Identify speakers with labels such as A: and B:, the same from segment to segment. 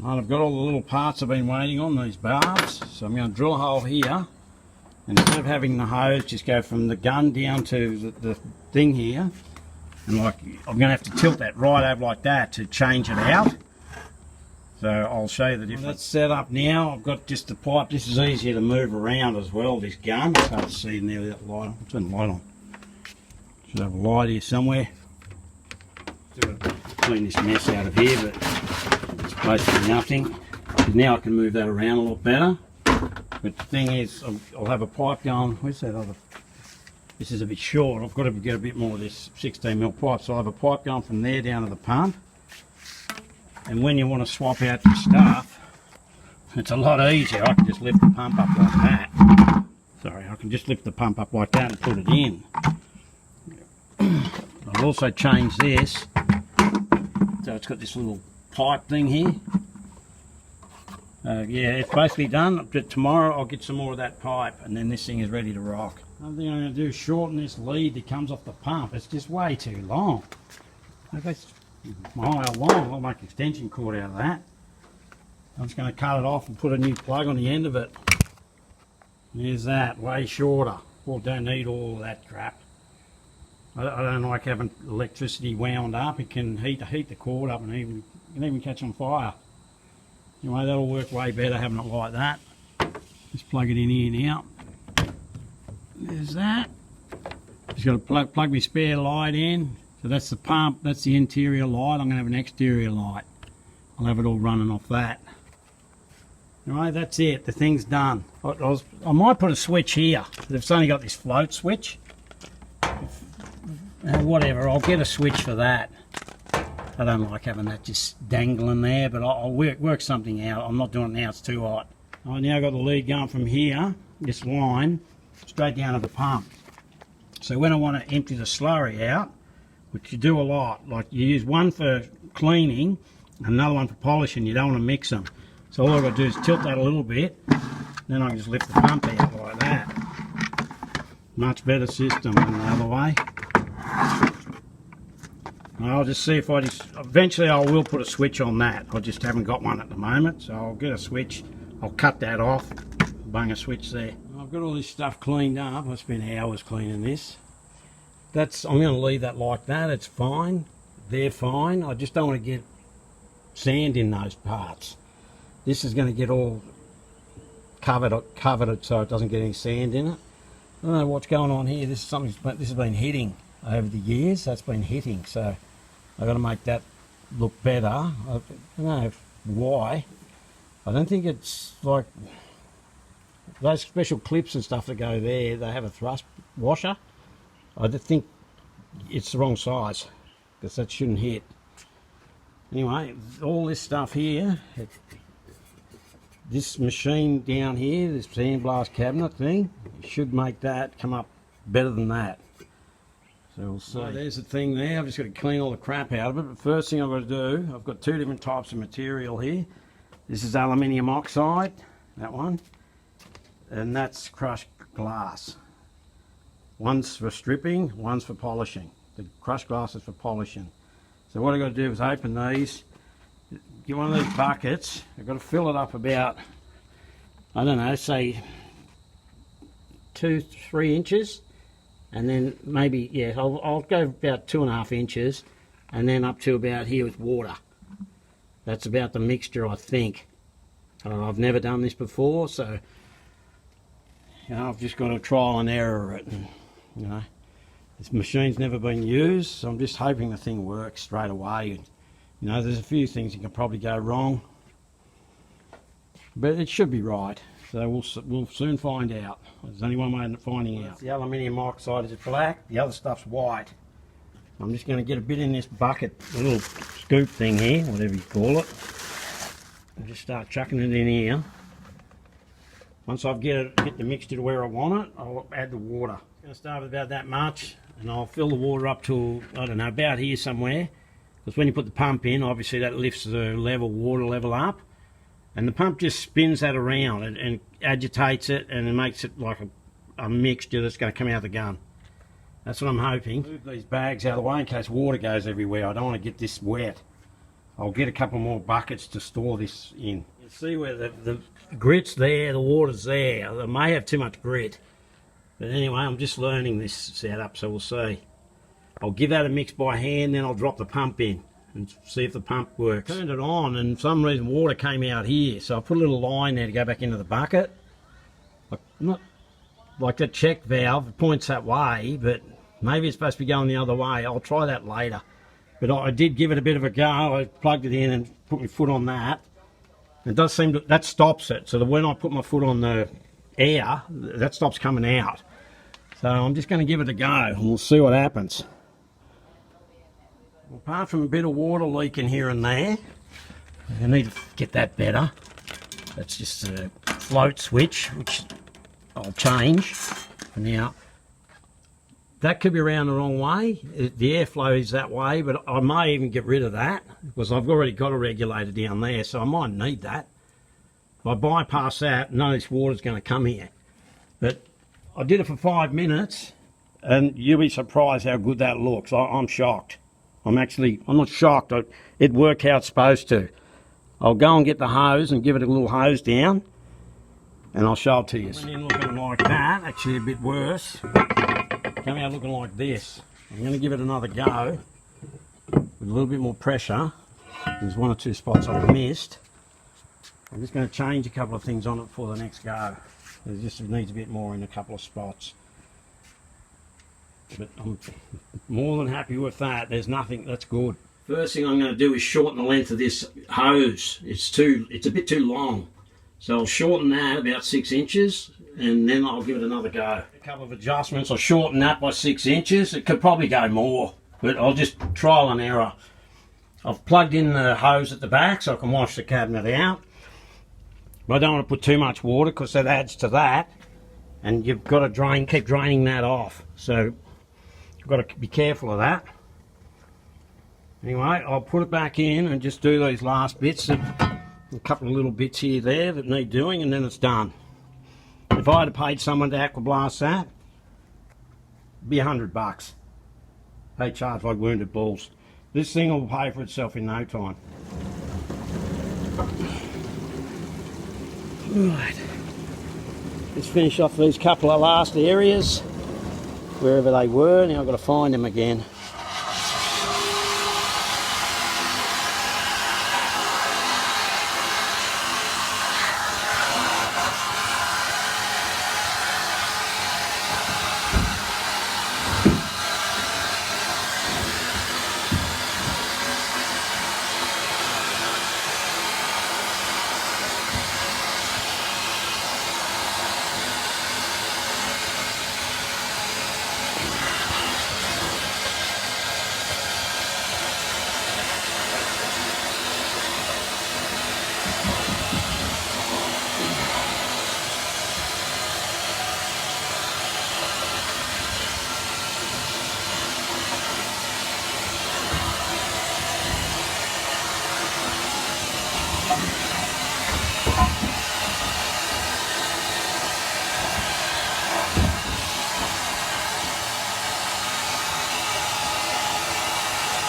A: Right, I've got all the little parts I've been waiting on, these barbs, so I'm going to drill a hole here, and instead of having the hose just go from the gun down to the thing here, and like I'm going to have to tilt that right over like that to change it out. So I'll show you the difference. Well, that's set up now. I've got just the pipe. This is easier to move around as well, this gun. It's hard to see nearly that light on. Turn the light on. Should have a light here somewhere. Clean this mess out of here, but it's basically nothing. Now I can move that around a lot better. But the thing is, I'll have a pipe going. Where's that other? This is a bit short. I've got to get a bit more of this 16mm pipe. So I have a pipe going from there down to the pump. And when you want to swap out your stuff, it's a lot easier. I can just lift the pump up like that. Sorry, I can just lift the pump up like that and put it in. I've also changed this. So it's got this little pipe thing here. Yeah, it's basically done. Tomorrow I'll get some more of that pipe and then this thing is ready to rock. Another thing I'm going to do is shorten this lead that comes off the pump. It's just way too long. It's a mile long. I'll make an extension cord out of that. I'm just going to cut it off and put a new plug on the end of it. There's that, way shorter. Well, don't need all of that crap. I don't like having electricity wound up. It can heat the cord up and can even catch on fire. Anyway, that'll work way better having it like that. Just plug it in here now. There's that. Just got to plug my spare light in. So that's the pump, that's the interior light. I'm going to have an exterior light. I'll have it all running off that. Anyway, that's it. The thing's done. I might put a switch here. It's only got this float switch. Whatever, I'll get a switch for that. I don't like having that just dangling there, but I'll work something out. I'm not doing it now, it's too hot. I now got the lead going from here, this line, straight down to the pump. So when I want to empty the slurry out, which you do a lot, like you use one for cleaning, another one for polishing, you don't want to mix them. So all I've got to do is tilt that a little bit, then I can just lift the pump out like that. Much better system than the other way. I'll just see if eventually I will put a switch on that. I just haven't got one at the moment, so I'll get a switch. I'll cut that off, bung a switch there. I've got all this stuff cleaned up. I spent hours cleaning this. I'm going to leave that like that. It's fine. They're fine. I just don't want to get sand in those parts. This is going to get all covered it so it doesn't get any sand in it. I don't know what's going on here. This has been hitting over the years. That's been hitting, so I've got to make that look better. I don't know why. I don't think it's like those special clips and stuff that go there. They have a thrust washer. I just think it's the wrong size because that shouldn't hit. Anyway, all this stuff here, this machine down here, this sandblast cabinet thing, should make that come up better than that. So we'll see. So there's the thing there. I've just got to clean all the crap out of it. But first thing I've got to do, I've got two different types of material here. This is aluminium oxide, that one, and that's crushed glass. One's for stripping, one's for polishing. The crushed glass is for polishing. So what I've got to do is open these, get one of these buckets. I've got to fill it up about, I don't know, say 2-3 inches. And then maybe, yeah, I'll go about 2.5 inches and then up to about here with water. That's about the mixture, I think. I've never done this before, so I've just got to trial and error it. And, this machine's never been used, so I'm just hoping the thing works straight away. There's a few things that can probably go wrong, but it should be right. So we'll soon find out. There's only one way of finding out. The aluminium oxide is black, the other stuff's white. I'm just going to get a bit in this bucket, a little scoop thing here, whatever you call it. And just start chucking it in here. Once I get the mixture to where I want it, I'll add the water. I'm going to start with about that much, and I'll fill the water up to, I don't know, about here somewhere. Because when you put the pump in, obviously that lifts the water level up. And the pump just spins that around and agitates it, and it makes it like a mixture that's going to come out of the gun. That's what I'm hoping. Move these bags out of the way in case water goes everywhere. I don't want to get this wet. I'll get a couple more buckets to store this in. You see where the grit's there, the water's there. I may have too much grit. But anyway, I'm just learning this setup, so we'll see. I'll give that a mix by hand, then I'll drop the pump in and see if the pump works. Turned it on, and for some reason water came out here, so I put a little line there to go back into the bucket. Not like the check valve, it points that way, but maybe it's supposed to be going the other way. I'll try that later. But I did give it a bit of a go. I plugged it in and put my foot on that. It does seem to, that stops it, so that when I put my foot on the air, that stops coming out. So I'm just going to give it a go, and we'll see what happens. Apart from a bit of water leaking here and there, I need to get that better. That's just a float switch, which I'll change for now. That could be around the wrong way. The airflow is that way, but I may even get rid of that because I've already got a regulator down there, so I might need that. If I bypass that, none of this water's going to come here. But I did it for 5 minutes, and you'll be surprised how good that looks. I'm shocked. I'm not shocked. It worked how it's supposed to. I'll go and get the hose and give it a little hose down, and I'll show it to you. Went in looking like that, actually a bit worse. Come out looking like this. I'm going to give it another go with a little bit more pressure. There's 1 or 2 spots I've missed. I'm just going to change a couple of things on it for the next go. It just needs a bit more in a couple of spots. But I'm more than happy with that. There's nothing, that's good. First thing I'm going to do is shorten the length of this hose. It's a bit too long. So I'll shorten that about 6 inches, and then I'll give it another go. A couple of adjustments, I'll shorten that by 6 inches. It could probably go more, but I'll just trial and error. I've plugged in the hose at the back so I can wash the cabinet out. But I don't want to put too much water because that adds to that, and you've got to keep draining that off. So you've got to be careful of that. Anyway, I'll put it back in and just do these last bits, a couple of little bits here there that need doing, and then it's done. If I had paid someone to aquablast that, it'd be $100. They charge like wounded bulls. This thing will pay for itself in no time. Right, let's finish off these couple of last areas, wherever they were. Now I've got to find them again.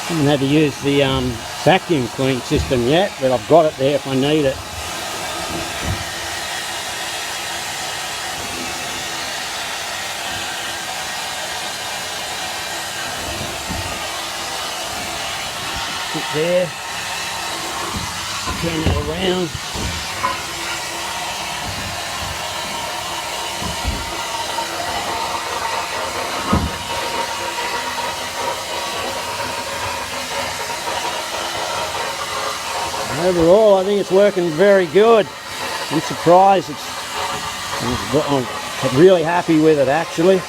A: I haven't had to use the vacuum cleaning system yet, but I've got it there if I need it. Sit there, turn that around. Overall, I think it's working very good. I'm surprised. I'm really happy with it, actually.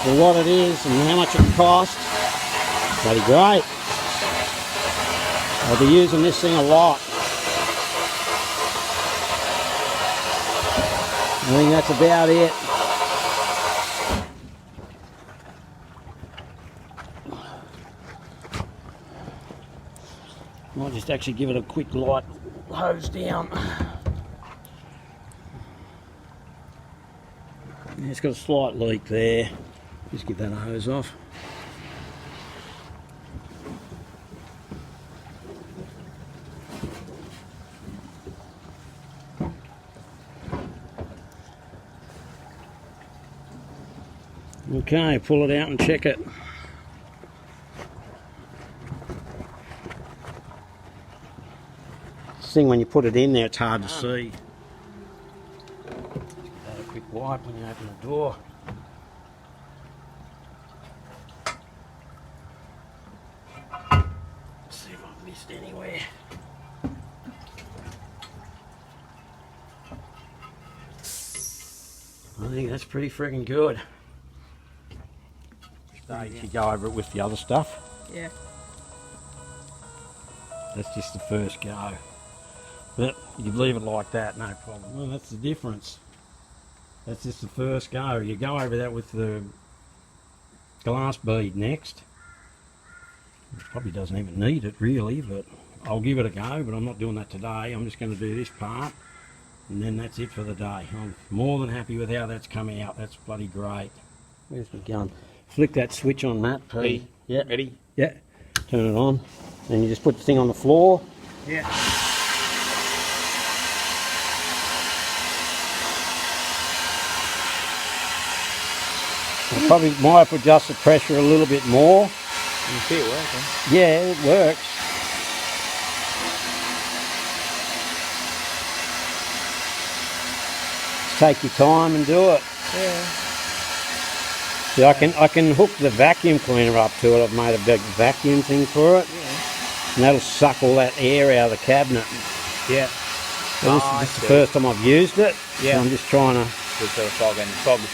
A: For what it is and how much it costs, bloody great. I'll be using this thing a lot. I think that's about it. Might just actually give it a quick light hose down. It's got a slight leak there. Just get that hose off. Okay, pull it out and check it. This thing, when you put it in there, it's hard to see. Just give that a quick wipe when you open the door. Let's see if I've missed anywhere. I think that's pretty friggin' good. You go over it with the other stuff.
B: Yeah.
A: That's just the first go. But you can leave it like that, no problem. Well, that's the difference. That's just the first go. You go over that with the glass bead next. It probably doesn't even need it really, but I'll give it a go, but I'm not doing that today. I'm just going to do this part, and then that's it for the day. I'm more than happy with how that's come out. That's bloody great. Where's my gun? Flick that switch on, Matt.
C: Ready?
A: Yeah.
C: Ready?
A: Yeah. Turn it on. Then you just put the thing on the floor.
C: Yeah.
A: I probably might have to adjust the pressure a little bit more.
C: You can see it working.
A: Yeah, it works. Just take your time and do it.
C: Yeah.
A: See, I can hook the vacuum cleaner up to it. I've made a big vacuum thing for it.
C: Yeah.
A: And that'll suck all that air out of the cabinet.
C: Yeah.
A: So this is the first time I've used it.
C: Yeah.
A: So I'm just trying to...
C: Just sort of fog this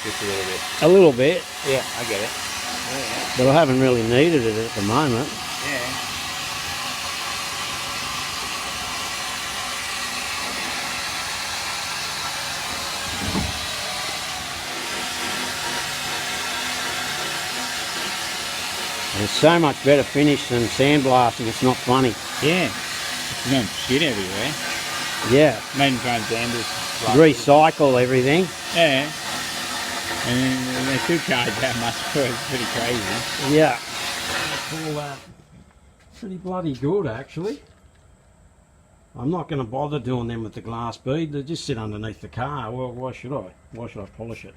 C: just a little bit.
A: A little bit.
C: Yeah, I get it. Yeah.
A: But I haven't really needed it at the moment.
C: Yeah.
A: It's so much better finish than sandblasting. It's not funny.
C: Yeah. It's not shit everywhere.
A: Yeah.
C: Main trying sanders.
A: Recycle everything.
C: Yeah. And they still charge that much for it. It's pretty crazy.
A: Yeah. All that pretty bloody good, actually. I'm not going to bother doing them with the glass bead. They just sit underneath the car. Well, why should I? Why should I polish it?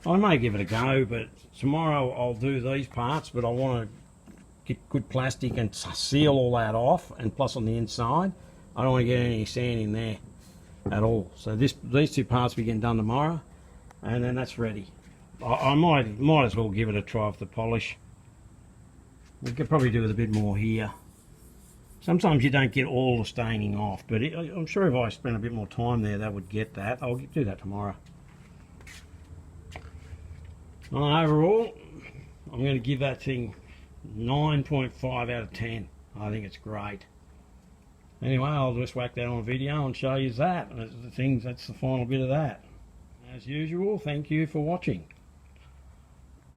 A: I may give it a go, but tomorrow I'll do these parts, but I want to get good plastic and seal all that off, and plus on the inside, I don't want to get any sand in there at all. So these two parts will be getting done tomorrow, and then that's ready. I might as well give it a try with the polish. We could probably do with a bit more here. Sometimes you don't get all the staining off, but I'm sure if I spent a bit more time there, that would get that. I'll do that tomorrow. Overall, I'm going to give that thing 9.5 out of 10. I think it's great. Anyway, I'll just whack that on video and show you that. That's the final bit of that. As usual, thank you for watching.